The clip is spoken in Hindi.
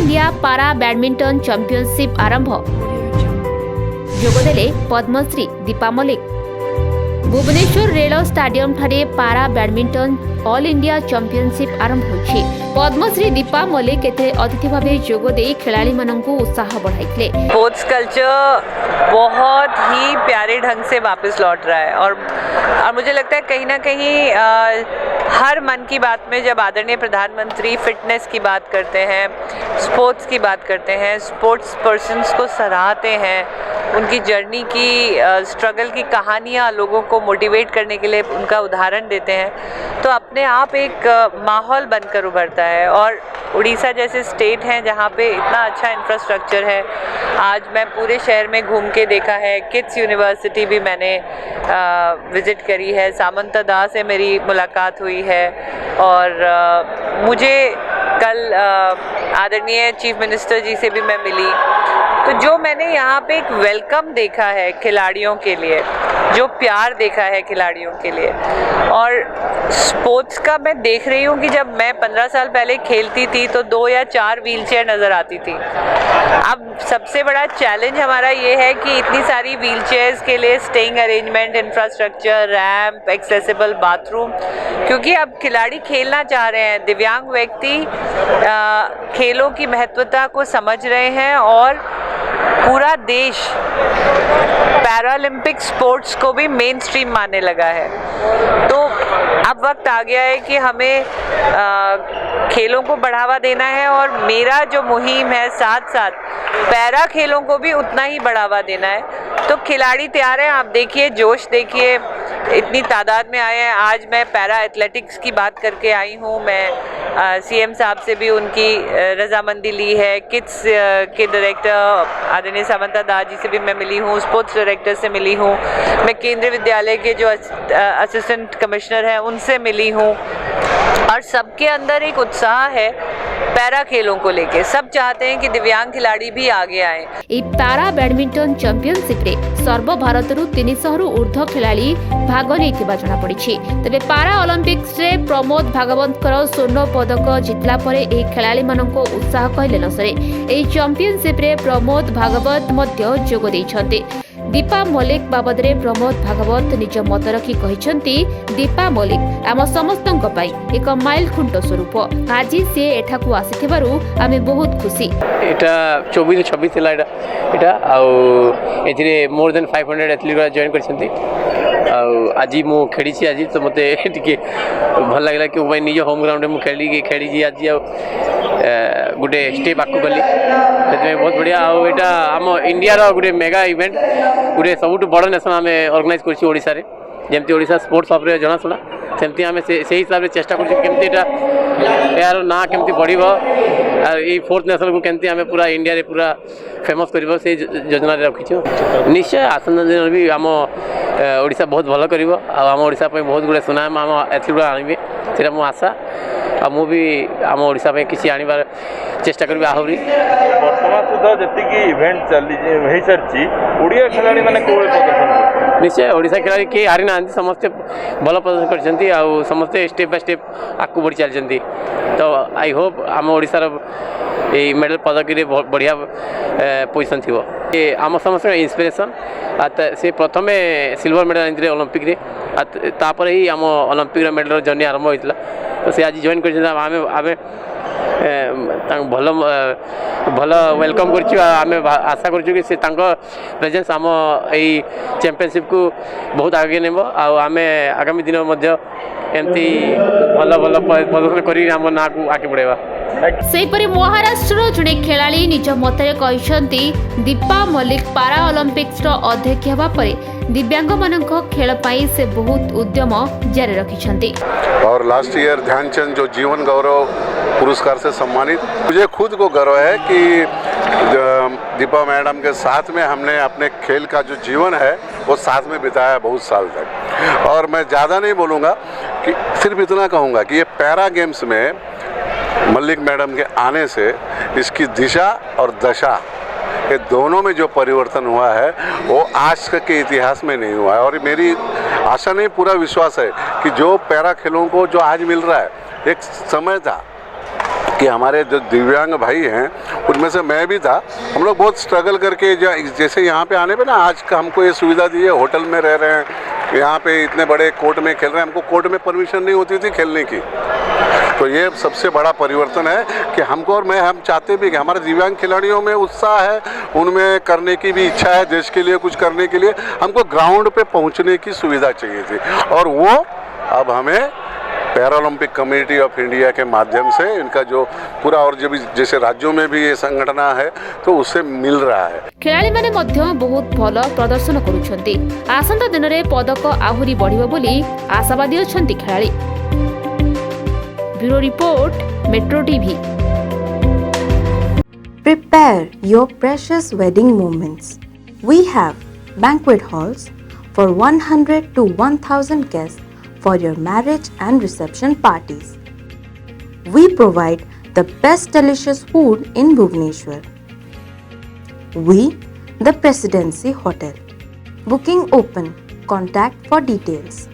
इंडिया पारा बैडमिंटन चैंपियनशिप आरंभ जोगदेले पद्मश्री दीपा मलिक। भुवनेश्वर रेल स्टाडियम ठारे पारा बैडमिंटन ऑल इंडिया चैंपियनशिप आरंभ होछि। पद्मश्री दीपा मलिक एथे अतिथि भावे जोगदे खिलाड़ी माननकु उत्साह बढ़ाइले। स्पोर्ट्स कल्चर बहुत ही प्यारे ढंग से वापस लौट रहा है और मुझे लगता है कहीं ना कहीं हर मन की बात में जब आदरणीय प्रधानमंत्री फिटनेस की बात करते हैं, स्पोर्ट्स की बात करते हैं, स्पोर्ट्स पर्सन्स को सराहते हैं, उनकी जर्नी की स्ट्रगल की कहानियाँ लोगों को मोटिवेट करने के लिए उनका उदाहरण देते हैं, तो अपने आप एक माहौल बनकर उभरता है। और उड़ीसा जैसे स्टेट हैं जहाँ पे इतना अच्छा इंफ्रास्ट्रक्चर है, आज मैं पूरे शहर में घूम के देखा है। किड्स यूनिवर्सिटी भी मैंने विज़िट करी है, सामंता दास से मेरी मुलाकात हुई है और मुझे कल आदरणीय चीफ मिनिस्टर जी से भी मैं मिली। तो जो मैंने यहाँ पे एक वेलकम देखा है खिलाड़ियों के लिए, जो प्यार देखा है खिलाड़ियों के लिए, और स्पोर्ट्स का मैं देख रही हूँ कि जब मैं 15 साल पहले खेलती थी तो 2 या 4 व्हीलचेयर नज़र आती थी। अब सबसे बड़ा चैलेंज हमारा ये है कि इतनी सारी व्हीलचेयर्स के लिए staying arrangement, infrastructure, ramp, accessible bathroom, क्योंकि अब खिलाड़ी खेलना चाह रहे हैं। दिव्यांग व्यक्ति खेलों की महत्वता को समझ रहे हैं और पूरा देश पैरालंपिक स्पोर्ट्स को भी मेन स्ट्रीम मानने लगा है। तो अब वक्त आ गया है कि हमें खेलों को बढ़ावा देना है और मेरा जो मुहिम है साथ साथ पैरा खेलों को भी उतना ही बढ़ावा देना है। तो खिलाड़ी तैयार हैं, आप देखिए जोश देखिए, इतनी तादाद में आए हैं। आज मैं पैरा एथलेटिक्स की बात करके आई हूँ, मैं सीएम साहब से भी उनकी रजामंदी ली है, किड्स के डायरेक्टर आदरणीय सामंता दास जी से भी मैं मिली हूँ, स्पोर्ट्स डायरेक्टर से मिली हूँ, मैं केंद्रीय विद्यालय के जो असिस्टेंट कमिश्नर हैं उनसे मिली हूँ, और सबके अंदर एक उत्साह है पैरा खेलों को लेके। सब चाहते हैं कि दिव्यांग खिलाड़ी भी आगे आए। ए पारा बैडमिंटन चैंपियनशिप रे सर्व भारतरु 300 रु ऊर्ध्व खिलाड़ी भाग नैथिबा जणा पड़िछि। तबे पारा ओलंपिक्स रे प्रमोद भागवतकर स्वर्ण पदक जितला परे ए खिलाड़ी मानको उत्साह कहले न सरे। ए चैंपियनशिप रे प्रमोद भागवत मध्य जोग दैछन्ते। दीपा मलिक बाबद रे प्रमोद भागवत निज मत रखी कहिसंती, दीपा मलिक आम समस्तंक पाई एक माइल खुंट स्वरूप। आज से एठाकू आसीथिबारु आमे बहुत खुशी। एटा 24-26 थिला एटा आउ एथिरे मोर देन 500 एथलीट जॉइन करछंती। आज मु खेली आज तो मत टे भल लगे कि मैं निज होम ग्राउंड में खेली आज गोटे स्टेप आगू गली से बहुत बढ़िया। आटा आम इंडिया गोटे मेगा इवेंट, गोटे सब बड़ नेशनल आम ऑर्गेनाइज कर जमती ओडिशा स्पोर्ट्स हब रे जनाशुना सेमती आम से हिसाब से चेष्टा करमती यार ना केमती बढ़ ये 4th नेशनल को केमती आम पूरा इंडिया रे पूरा फेमस कर से योजना रखीचु। निश्चय आसन दिन भी आम ओडिशा बहुत भल कर आम ओडिशा बहुत गुड़े सुनाम आम एथलीट आने से मो आशा आ मु भी आम ओडिशा किसी आनिबार चेष्टा करी आहरी। वर्तमान सुधा जी इवेंट चली सारी ओडिया खिलाड़ी मैंने निश्चय ओडिशा खिलाड़ी किए हारी ना, समस्ते भल प्रदर्शन कर समस्ते स्टेप बाय स्टेप आगू बढ़ी चलती। तो आई होप आम ओडिशार ये मेडल पदक बढ़िया पोजिशन थी आम समस्त इंस्पिरेशन। से प्रथम सिल्वर मेडल आनी ओलंपिक रे, तापर ही आम ओलंपिक मेडल जर्नी आरंभ होता। तो से आज जॉइन कर भल भल वेलकम करें। आशा करूँ से प्रेजेंस आम यही चैंपियनशिप को बहुत आगे नेब। आम आगामी दिन एमती भल भल प्रदर्शन कर आम ना को आगे बढ़ेगा। सेपरि महाराष्ट्र जड़े खेलाड़ी निज मतरे कहते दीपा मलिक पारा ओलंपिक्स अध्यक्ष होगा पर दिव्यांग मानक खेल पाई से बहुत उद्यम जारी रखिछन्ति। और लास्ट ईयर ध्यानचंद जो जीवन गौरव पुरस्कार से सम्मानित, मुझे खुद को गर्व है कि दीपा मैडम के साथ में हमने अपने खेल का जो जीवन है वो साथ में बिताया बहुत साल तक। और मैं ज़्यादा नहीं बोलूँगा, कि सिर्फ इतना कहूँगा कि ये पैरा गेम्स में मलिक मैडम के आने से इसकी दिशा और दशा ये दोनों में जो परिवर्तन हुआ है वो आज तक के इतिहास में नहीं हुआ है। और मेरी आशा नहीं, पूरा विश्वास है कि जो पैरा खेलों को जो आज मिल रहा है, एक समय था कि हमारे जो दिव्यांग भाई हैं उनमें से मैं भी था। हम लोग बहुत स्ट्रगल करके जैसे यहाँ पे आने पे ना, आज का हमको ये सुविधा दी है, होटल में रह रहे हैं, यहाँ पे इतने बड़े कोर्ट में खेल रहे हैं। हमको कोर्ट में परमिशन नहीं होती थी खेलने की। तो ये सबसे बड़ा परिवर्तन है कि हमको, और हम चाहते भी कि हमारे दिव्यांग खिलाड़ियों में उत्साह है, उनमें करने की भी इच्छा है, देश के लिए कुछ करने के लिए। हमको ग्राउंड पे पहुंचने की सुविधा चाहिए थी, और वो अब हमें पैरालंपिक कमेटी ऑफ इंडिया के माध्यम से इनका जो पूरा, और जब जैसे राज्यों में भी ये संगठन है तो उससे मिल रहा है। खेलाड़ी माने मध्य बहुत भल प्रदर्शन करुछंती। आसंता दिन में पदक आहुरी बढ़िबो बोली आशावादी अछंती खेलाड़ी। Bureau report, metro TV. Prepare your precious wedding moments. We have banquet halls for 100 to 1000 guests for your marriage and reception parties. We provide the best delicious food in Bhubaneswar. We, the Presidency Hotel. Booking open. Contact for details.